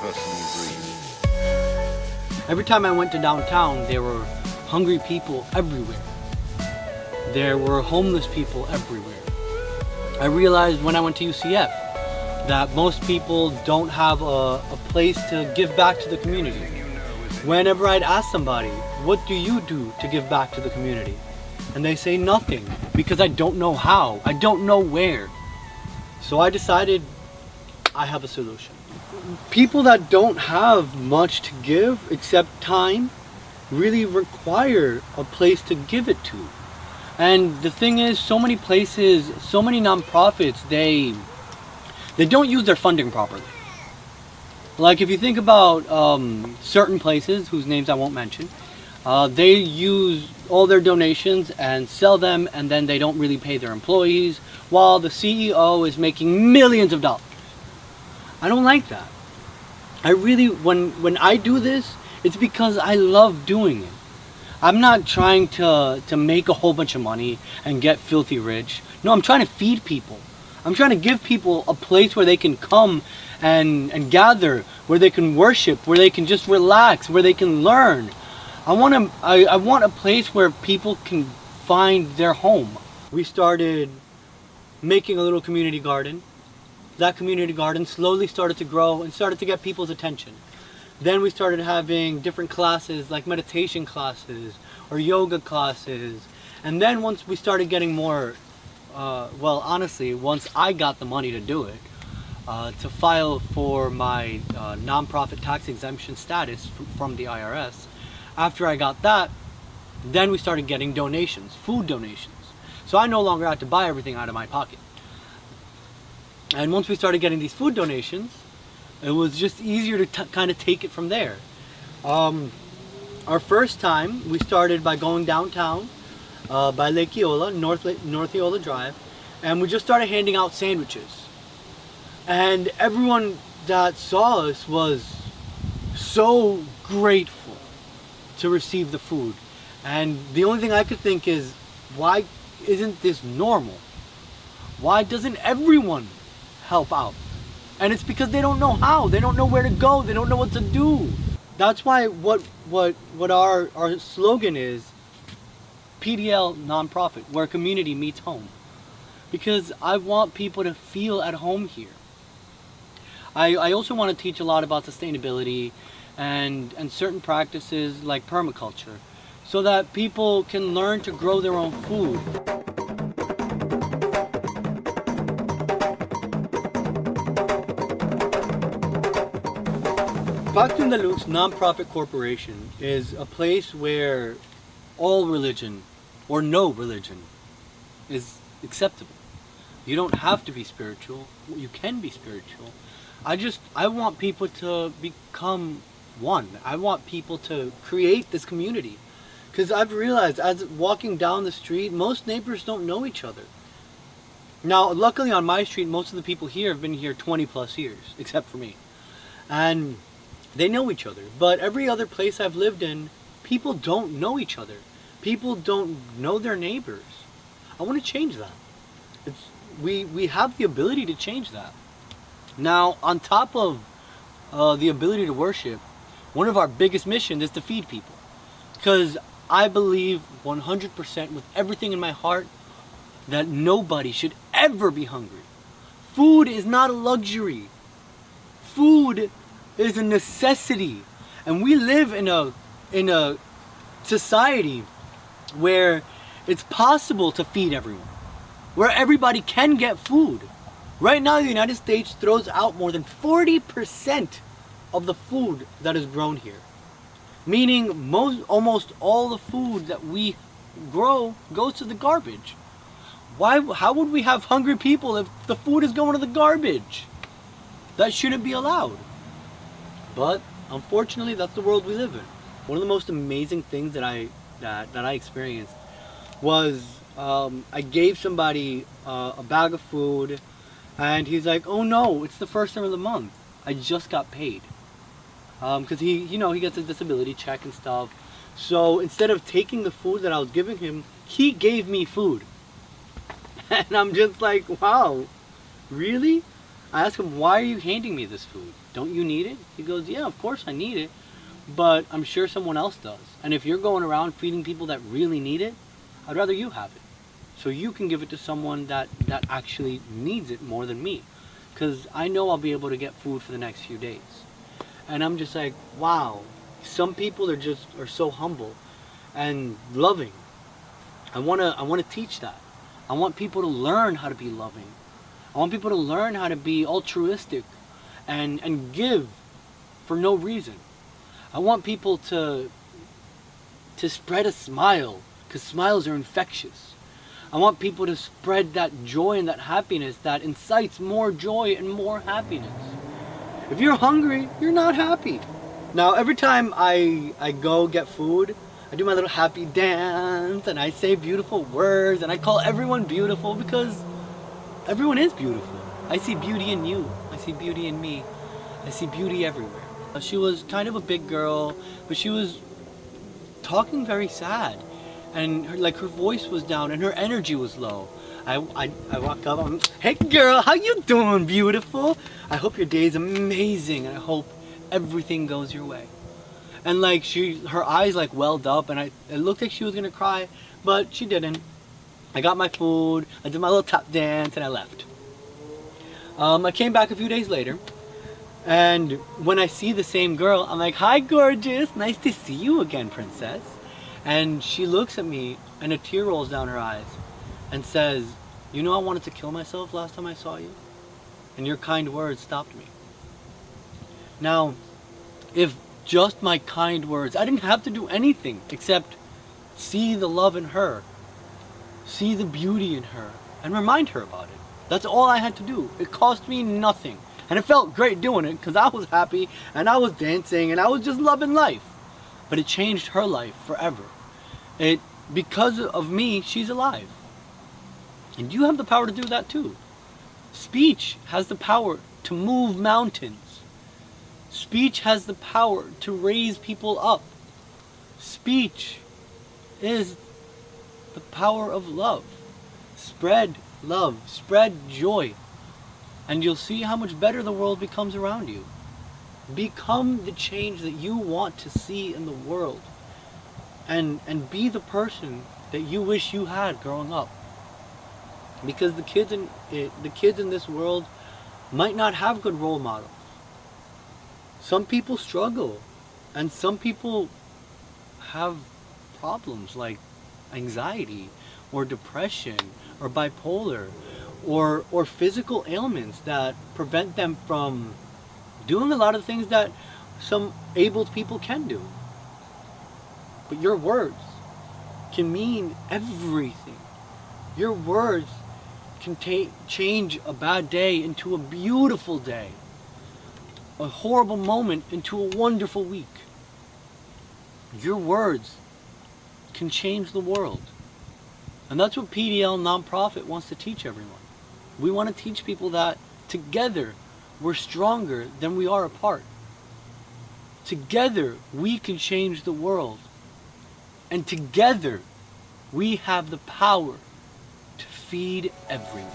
personal dream. Every time I went to downtown, there were hungry people everywhere. There were homeless people everywhere. I realized when I went to UCF that most people don't have a place to give back to the community. Whenever I'd ask somebody, what do you do to give back to the community? And they say nothing, because I don't know how, I don't know where. So I decided I have a solution. People that don't have much to give except time really require a place to give it to. And the thing is, so many places, so many nonprofits, they don't use their funding properly. Like if you think about certain places whose names I won't mention, they use all their donations and sell them, and then they don't really pay their employees, while the CEO is making millions of dollars. I don't like that. I really, when I do this, it's because I love doing it. I'm not trying to make a whole bunch of money and get filthy rich. No, I'm trying to feed people. I'm trying to give people a place where they can come and gather, where they can worship, where they can just relax, where they can learn. I want a place where people can find their home. We started making a little community garden. That community garden slowly started to grow and started to get people's attention. Then we started having different classes like meditation classes or yoga classes. And then once we started getting more, well honestly, once I got the money to do it, to file for my nonprofit tax exemption status from the IRS, after I got that, then we started getting donations, food donations. So I no longer had to buy everything out of my pocket. And once we started getting these food donations, it was just easier to kind of take it from there. Our first time, we started by going downtown by Lake Eola, North Eola Drive, and we just started handing out sandwiches. And everyone that saw us was so grateful to receive the food. And the only thing I could think is, why isn't this normal? Why doesn't everyone help out? And it's because they don't know how, they don't know where to go, they don't know what to do. That's why what our slogan is, PDL Nonprofit, where community meets home. Because I want people to feel at home here. I also want to teach a lot about sustainability and certain practices like permaculture, so that people can learn to grow their own food. Pactum de Lux Nonprofit Corporation is a place where all religion, or no religion, is acceptable. You don't have to be spiritual, you can be spiritual. I want people to become one. I want people to create this community. Because I've realized, as walking down the street, most neighbors don't know each other. Now, luckily on my street, most of the people here have been here 20 plus years, except for me. And they know each other. But every other place I've lived in, people don't know each other. People don't know their neighbors. I want to change that. We have the ability to change that. Now, on top of the ability to worship, one of our biggest missions is to feed people. Because I believe 100% with everything in my heart that nobody should ever be hungry. Food is not a luxury. Food is a necessity. And we live in a society where it's possible to feed everyone, where everybody can get food. Right now, the United States throws out more than 40% of the food that is grown here. Meaning almost all the food that we grow goes to the garbage. How would we have hungry people if the food is going to the garbage? That shouldn't be allowed. But unfortunately, that's the world we live in. One of the most amazing things that I experienced was I gave somebody a bag of food, and he's like, "Oh no, it's the first time of the month. I just got paid." Because he gets a disability check and stuff. So instead of taking the food that I was giving him, he gave me food. And I'm just like, wow, really? I ask him, why are you handing me this food? Don't you need it? He goes, yeah, of course I need it, but I'm sure someone else does. And if you're going around feeding people that really need it, I'd rather you have it. So you can give it to someone that actually needs it more than me. Because I know I'll be able to get food for the next few days. And I'm just like, wow, some people are so humble and loving. I wanna teach that. I want people to learn how to be loving. I want people to learn how to be altruistic and give for no reason. I want people to spread a smile, because smiles are infectious. I want people to spread that joy and that happiness that incites more joy and more happiness. If you're hungry, you're not happy. Now, every time I go get food, I do my little happy dance and I say beautiful words and I call everyone beautiful, because everyone is beautiful. I see beauty in you. I see beauty in me. I see beauty everywhere. She was kind of a big girl, but she was talking very sad. And her voice was down and her energy was low. I walk up, I'm, hey girl, how you doing, beautiful? I hope your day's amazing and I hope everything goes your way. And her eyes welled up and it looked like she was gonna cry, but she didn't. I got my food, I did my little tap dance and I left. I came back a few days later, and when I see the same girl, I'm like, hi gorgeous, nice to see you again, princess. And she looks at me and a tear rolls down her eyes and says, you know, I wanted to kill myself last time I saw you, and your kind words stopped me. Now, if just my kind words, I didn't have to do anything except see the love in her, see the beauty in her, and remind her about it. That's all I had to do. It cost me nothing. And it felt great doing it because I was happy and I was dancing and I was just loving life. But it changed her life forever. Because of me, she's alive. And you have the power to do that too. Speech has the power to move mountains. Speech has the power to raise people up. Speech is the power of love. Spread love, spread joy, and you'll see how much better the world becomes around you. Become the change that you want to see in the world, and be the person that you wish you had growing up. Because the kids in this world might not have good role models. Some people struggle, and some people have problems like anxiety or depression or bipolar or physical ailments that prevent them from doing a lot of things that some abled people can do. But your words can mean everything. Your words can change a bad day into a beautiful day, a horrible moment into a wonderful week. Your words can change the world. And that's what PDL Nonprofit wants to teach everyone. We want to teach people that together we're stronger than we are apart. Together we can change the world. And together we have the power to feed everyone.